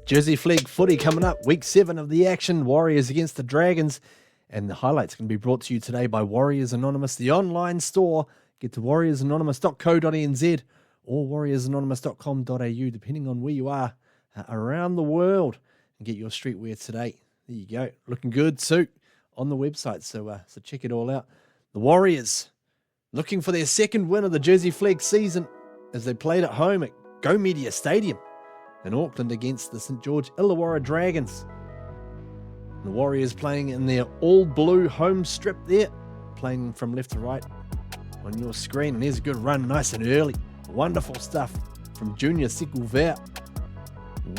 Jersey Flegg footy coming up, week 7 of the action, Warriors against the Dragons. And the highlights can be brought to you today by Warriors Anonymous, the online store. Get to warriorsanonymous.co.nz or warriorsanonymous.com.au, depending on where you are around the world, and get your streetwear today. There you go. Looking good too on the website, so check it all out. The Warriors looking for their second win of the Jersey Flegg season as they played at home at Go Media Stadium in Auckland against the St.George-Illawarra Dragons. The Warriors playing in their all-blue home strip there, playing from left to right on your screen. And there's a good run, nice and early. Wonderful stuff from Junior Sekulvea.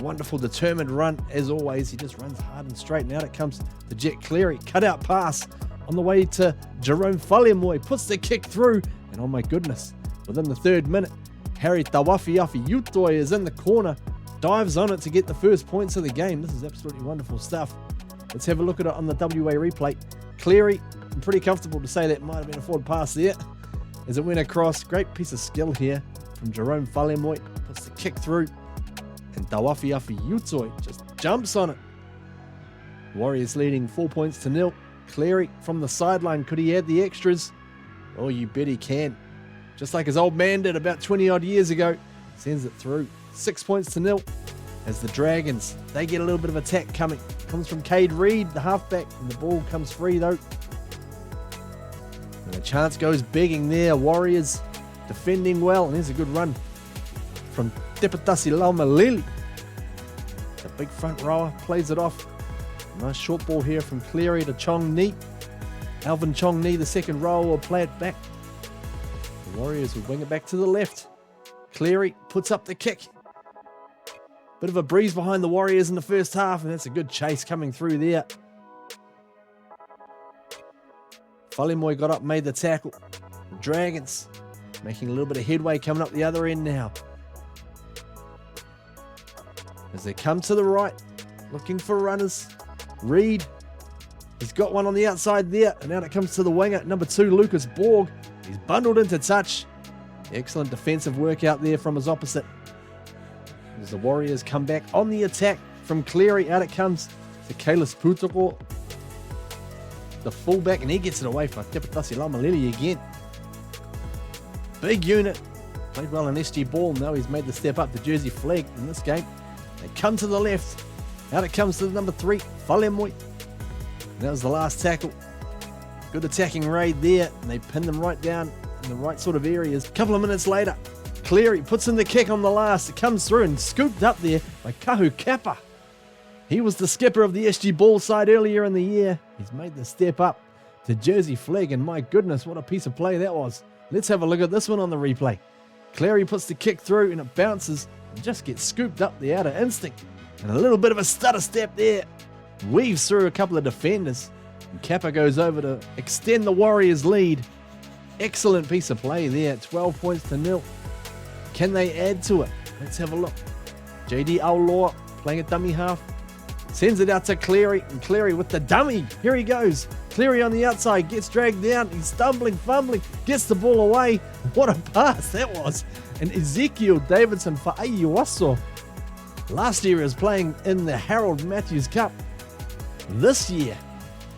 Wonderful, determined run, as always. He just runs hard and straight. Now it comes to Jet Cleary. Cut-out pass on the way to Jerome Falemoy. Puts the kick through. And oh my goodness, within the 3rd minute, Harry Tawafiafi Utoi is in the corner. Dives on it to get the first points of the game. This is absolutely wonderful stuff. Let's have a look at it on the WA replay. Cleary, I'm pretty comfortable to say that might have been a forward pass there as it went across. Great piece of skill here from Jerome Falemoy. Puts the kick through. And Tawafiafi Utoi just jumps on it. Warriors leading 4 points to 0. Cleary from the sideline. Could he add the extras? Oh, you bet he can. Just like his old man did about 20 odd years ago. Sends it through. 6 points to 0 as the Dragons, they get a little bit of attack coming. Comes from Cade Reed, the halfback, and the ball comes free though. And the chance goes begging there. Warriors defending well, and there's a good run from Tepatasi Laumalili. The big front rower plays it off. Nice short ball here from Cleary to Chong Ni. Alvin Chong Ni, the second rower, will play it back. The Warriors will wing it back to the left. Cleary puts up the kick. Bit of a breeze behind the Warriors in the first half, and that's a good chase coming through there. Falemoy got up, made the tackle. The Dragons making a little bit of headway coming up the other end now. As they come to the right, looking for runners. Reed, he's got one on the outside there, and now it comes to the winger, number 2, Lucas Borg. He's bundled into touch. Excellent defensive work out there from his opposite. As the Warriors come back on the attack from Cleary, out it comes to Kalis Putoko, the fullback, and he gets it away for Tepatasi Laumalili again. Big unit, played well in SG ball. Now he's made the step up to Jersey Flegg in this game. They come to the left, out it comes to the number 3, Falemoy. And that was the last tackle. Good attacking raid there, and they pin them right down in the right sort of areas. A couple of minutes later, Cleary puts in the kick on the last. It comes through and scooped up there by Kahu Kappa. He was the skipper of the SG Ball side earlier in the year. He's made the step up to Jersey Flegg, and my goodness, what a piece of play that was. Let's have a look at this one on the replay. Cleary puts the kick through and it bounces and just gets scooped up the outer instinct. And a little bit of a stutter step there. Weaves through a couple of defenders. And Kappa goes over to extend the Warriors' lead. Excellent piece of play there. 12 points to 0. Can they add to it? Let's have a look. JD Aulaw playing a dummy half. Sends it out to Cleary, and Cleary with the dummy. Here he goes. Cleary on the outside, gets dragged down. He's stumbling, fumbling, gets the ball away. What a pass that was. And Ezekiel Davidson for Ayuaso. Last year he was playing in the Harold Matthews Cup. This year,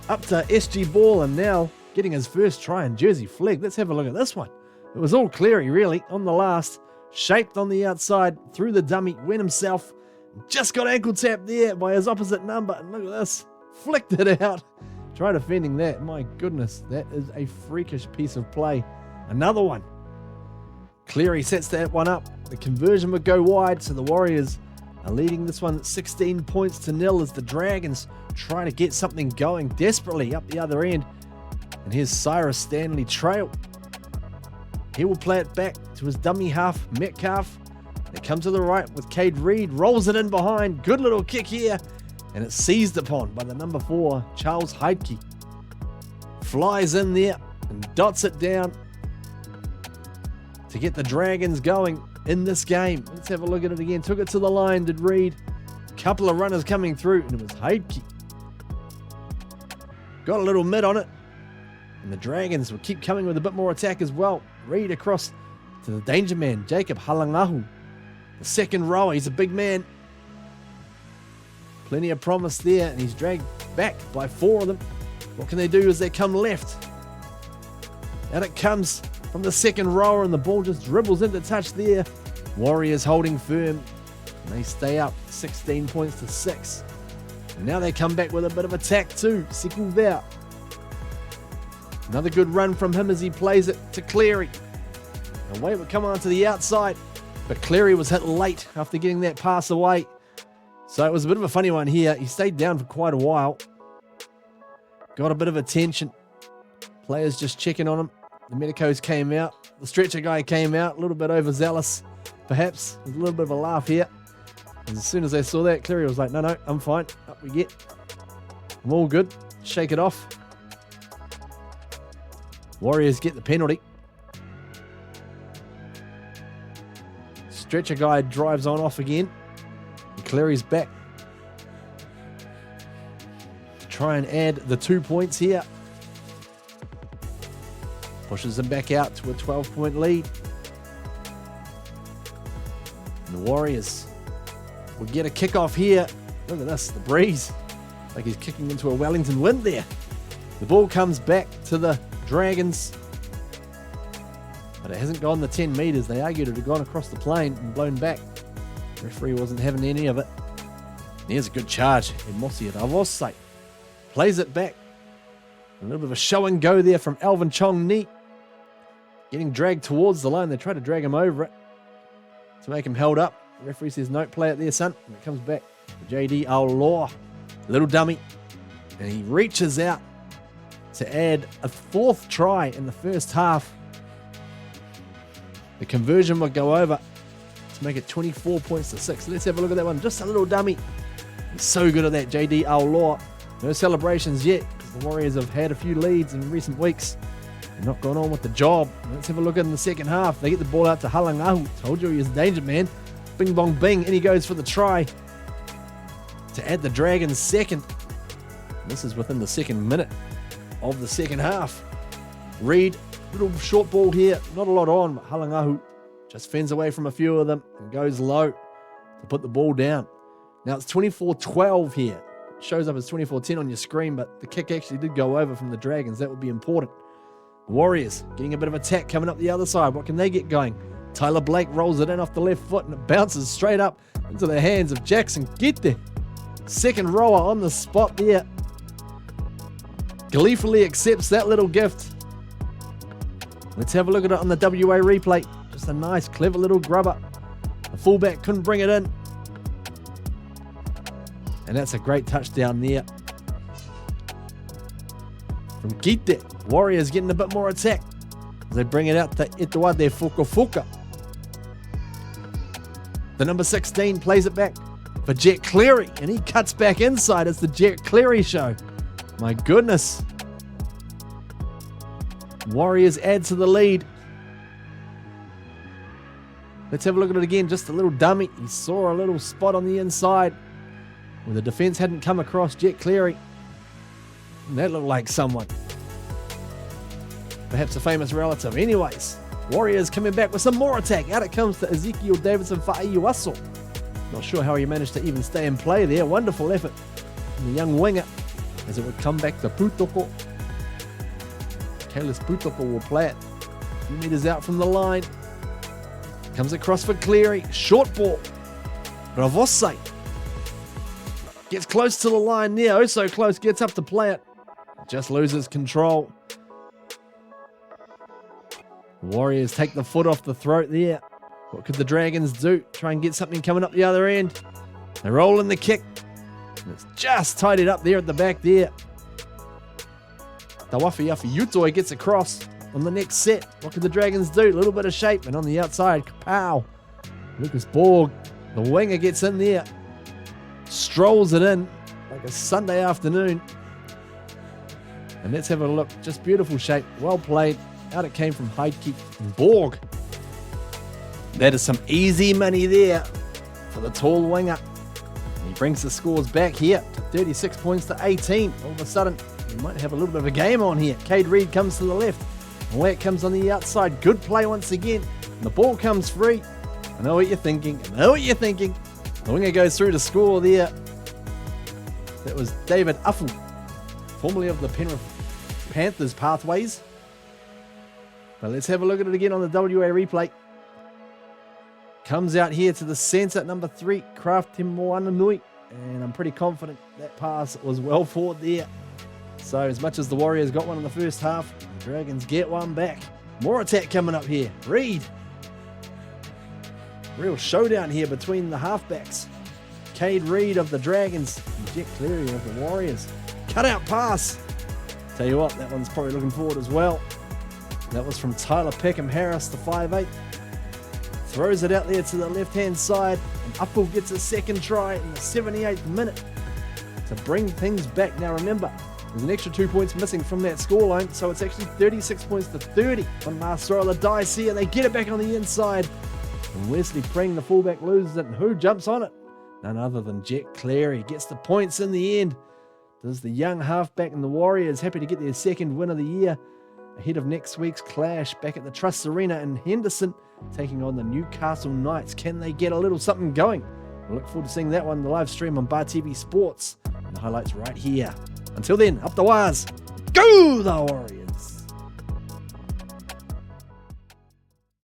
up to SG Ball, and now getting his first try in Jersey Flegg. Let's have a look at this one. It was all Cleary, really, on the last. Shaped on the outside, through the dummy, went himself. Just got ankle tapped there by his opposite number. And look at this. Flicked it out. Try defending that. My goodness, that is a freakish piece of play. Another one. Cleary sets that one up. The conversion would go wide, so the Warriors are leading this one 16 points to 0 as the Dragons try to get something going desperately up the other end. And here's Cyrus Stanley Trail. He will play it back to his dummy half, Metcalf. They come to the right with Cade Reed, rolls it in behind. Good little kick here. And it's seized upon by the number 4, Charles Heidke. Flies in there and dots it down to get the Dragons going in this game. Let's have a look at it again. Took it to the line, did Reed. Couple of runners coming through, and it was Heidke. Got a little mid on it. And the Dragons will keep coming with a bit more attack as well. Reed across to the danger man, Jacob Halangahu. The second rower, he's a big man. Plenty of promise there, and he's dragged back by 4 of them. What can they do as they come left? Out it comes from the second rower, and the ball just dribbles into touch there. Warriors holding firm, and they stay up 16 points to 6. And now they come back with a bit of attack too. Sekulvea. Another good run from him as he plays it to Cleary. Away it would come on to the outside, but Cleary was hit late after getting that pass away. So it was a bit of a funny one here. He stayed down for quite a while. Got a bit of attention. Players just checking on him. The medicos came out. The stretcher guy came out. A little bit overzealous, perhaps. There's a little bit of a laugh here. And as soon as they saw that, Cleary was like, no, I'm fine. Up we get. I'm all good. Shake it off. Warriors get the penalty. Stretcher guy drives on off again. And Cleary's back. Try and add the 2 points here. Pushes them back out to a 12-point lead. And the Warriors will get a kickoff here. Look at this, the breeze. Like he's kicking into a Wellington wind there. The ball comes back to the Dragons. But it hasn't gone the 10 metres. They argued it had gone across the plane and blown back. The referee wasn't having any of it. And here's a good charge. Emosi Ravosai plays it back. A little bit of a show and go there from Alvin Chong Ni. Getting dragged towards the line. They try to drag him over it to make him held up. The referee says, no, play it there, son. And it comes back to JD Aulaw. Little dummy. And he reaches out to add a 4th try in the first half. The conversion will go over to make it 24 points to 6. Let's have a look at that one. Just a little dummy. He's so good at that, JD Aulaw. No celebrations yet, because the Warriors have had a few leads in recent weeks. They're not gone on with the job. Let's have a look at in the second half. They get the ball out to Halangahu. Told you he was in danger, man. Bing bong bing, and he goes for the try to add the Dragons' second. This is within the second minute of the second half. Reed, little short ball here, not a lot on, but Halangahu just fends away from a few of them and goes low to put the ball down. Now it's 24-12 here. It shows up as 24-10 on your screen, but the kick actually did go over from the Dragons. That would be important. Warriors getting a bit of attack coming up the other side. What can they get going? Tyler Blake rolls it in off the left foot and it bounces straight up into the hands of Jackson Gete. Second rower on the spot there. Gleefully accepts that little gift. Let's have a look at it on the WA replay. Just a nice, clever little grubber. The fullback couldn't bring it in. And that's a great touchdown there from Gite. Warriors getting a bit more attack as they bring it out to Ituade Fukufuka. The number 16 plays it back for Jet Cleary, and he cuts back inside. It's the Jet Cleary show. My goodness. Warriors add to the lead. Let's have a look at it again. Just a little dummy. He saw a little spot on the inside where the defense hadn't come across Jet Cleary. And that looked like someone. Perhaps a famous relative. Anyways, Warriors coming back with some more attack. Out it comes to Ezekiel Davidson Fa'aiuaso. Not sure how he managed to even stay in play there. Wonderful effort from the young winger as it would come back to Putoko. Kalis Putoko will play it a few meters out from the line. Comes across for Cleary. Short ball. Ravosai gets close to the line there. Oh, so close. Gets up to play it. Just loses control. Warriors take the foot off the throat there. What could the Dragons do? Try and get something coming up the other end. They roll in the kick. And it's just tidied up there at the back there. Tawafiafi Utoi gets across on the next set. What could the Dragons do? A little bit of shape. And on the outside, kapow. Lucas Borg, the winger, gets in there. Strolls it in like a Sunday afternoon. And let's have a look. Just beautiful shape. Well played. Out it came from Heidke and Borg. That is some easy money there for the tall winger. And he brings the scores back here to 36 points to 18. All of a sudden, we might have a little bit of a game on here. Cade Reed comes to the left. Away it comes on the outside. Good play once again. And the ball comes free. I know what you're thinking. I know what you're thinking. The winger goes through to score there. That was David Uffel, formerly of the Penrith Panthers pathways. But let's have a look at it again on the WA replay. Comes out here to the centre, number 3, Kraft Timoananui. And I'm pretty confident that pass was well forward there. So as much as the Warriors got one in the first half, the Dragons get one back. More attack coming up here. Reid. Real showdown here between the halfbacks. Cade Reid of the Dragons and Jet Cleary of the Warriors. Cut out pass. Tell you what, that one's probably looking forward as well. That was from Tyler Peckham-Harris, the 5'8". Throws it out there to the left-hand side, and Uffel gets a second try in the 78th minute to bring things back. Now remember, there's an extra 2 points missing from that scoreline, so it's actually 36 points to 30. One last throw of the dice here, and they get it back on the inside. And Wesley Pring, the fullback, loses it, and who jumps on it? None other than Jet Cleary. Gets the points in the end. Does the young halfback and the Warriors happy to get their second win of the year ahead of next week's clash back at the Trust Arena in Henderson, taking on the Newcastle Knights. Can they get a little something going? We'll look forward to seeing that one in the live stream on Bar TV Sports, and the highlights right here. Until then, up the wires. Go the Warriors!